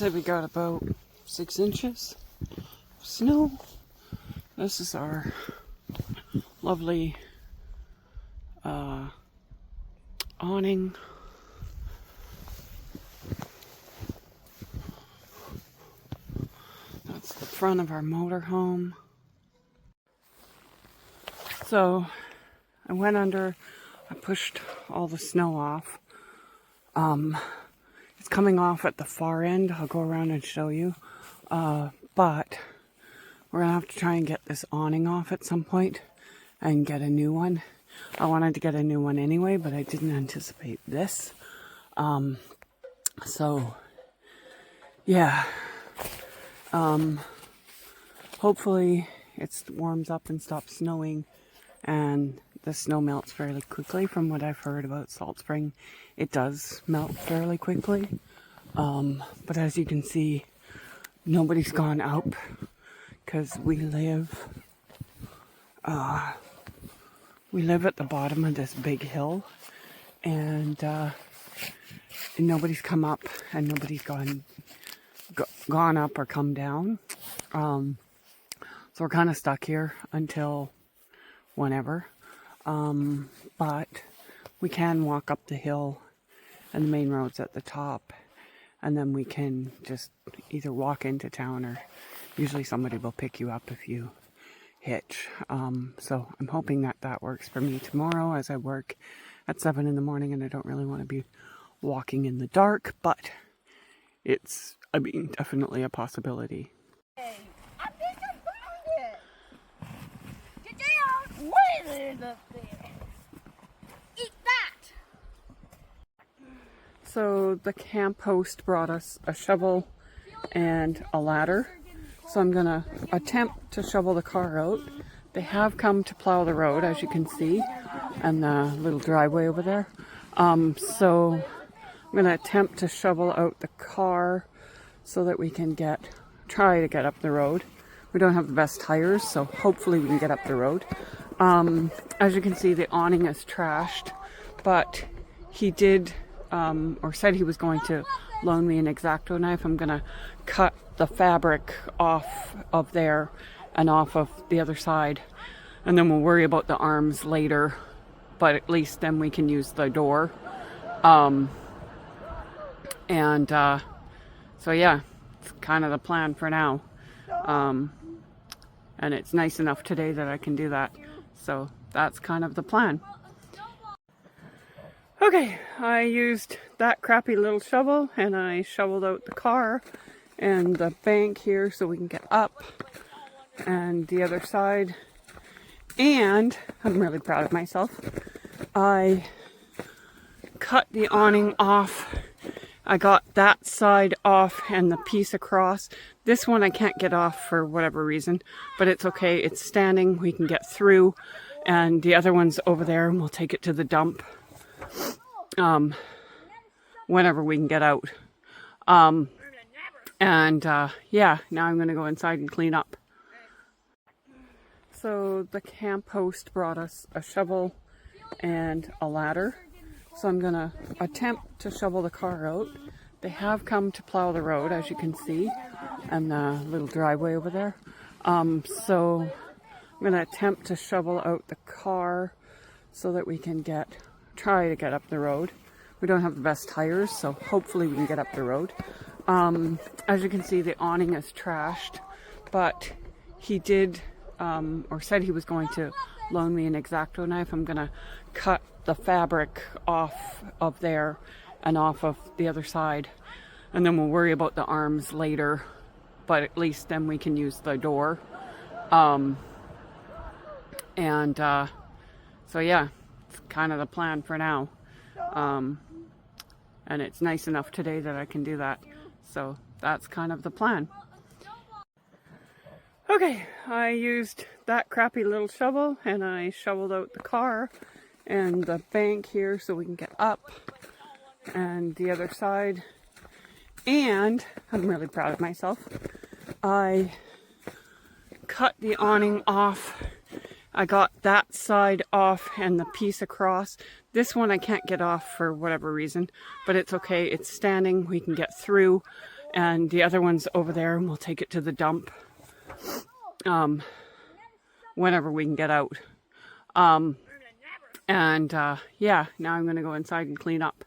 say we got about 6 inches of snow. This is our lovely awning. That's the front of our motorhome. So I went under, I pushed all the snow off. It's coming off at the far end. I'll go around and show you. But we're gonna have to try and get this awning off at some point and get a new one. I wanted to get a new one anyway, but I didn't anticipate this. So yeah. Hopefully it warms up and stops snowing and the snow melts fairly quickly. From what I've heard about Salt Spring, it does melt fairly quickly. But as you can see, nobody's gone out because we live at the bottom of this big hill, and nobody's come up and nobody's gone up or come down. So we're kind of stuck here until whenever. But we can walk up the hill and the main road's at the top, and then we can just either walk into town or usually somebody will pick you up if you hitch. So I'm hoping that works for me tomorrow, as I work at 7 in the morning and I don't really want to be walking in the dark, but it's, definitely a possibility. Hey, I think I found it. Get down. Way there, up there. Eat that. So the camp host brought us a shovel and a ladder. So I'm gonna attempt to shovel the car out. They have come to plow the road, as you can see, and the little driveway over there. So I'm gonna attempt to shovel out the car so that we can try to get up the road. We don't have the best tires, so hopefully we can get up the road. As you can see, the awning is trashed, but he did, or said he was going to loan me an X-Acto knife. I'm gonna cut the fabric off of there and off of the other side, and then we'll worry about the arms later, but at least then we can use the door. So yeah, it's kind of the plan for now. And it's nice enough today that I can do that. So that's kind of the plan. Okay, I used that crappy little shovel and I shoveled out the car and the bank here so we can get up, and the other side. And I'm really proud of myself. I cut the awning off. I got that side off and the piece across. This one I can't get off for whatever reason, but it's okay. It's standing. We can get through. And the other one's over there, and we'll take it to the dump whenever we can get out. Yeah, now I'm going to go inside and clean up. So the camp host brought us a shovel and a ladder. So I'm going to attempt to shovel the car out. They have come to plow the road, as you can see, and the little driveway over there. So I'm going to attempt to shovel out the car so that we can try to get up the road. We don't have the best tires, so hopefully we can get up the road. As you can see, the awning is trashed, but he did, or said he was going to loan me an X-Acto knife. I'm going to cut the fabric off of there and off of the other side, and then we'll worry about the arms later, but at least then we can use the door. So yeah, it's kind of the plan for now. And it's nice enough today that I can do that. So that's kind of the plan. Okay, I used that crappy little shovel and I shoveled out the car and the bank here so we can get up, and the other side. And I'm really proud of myself. I cut the awning off. I got that side off and the piece across. This one I can't get off for whatever reason, but it's okay. It's standing. We can get through. and the other one's over there, and we'll take it to the dump whenever we can get out. Yeah, now I'm going to go inside and clean up.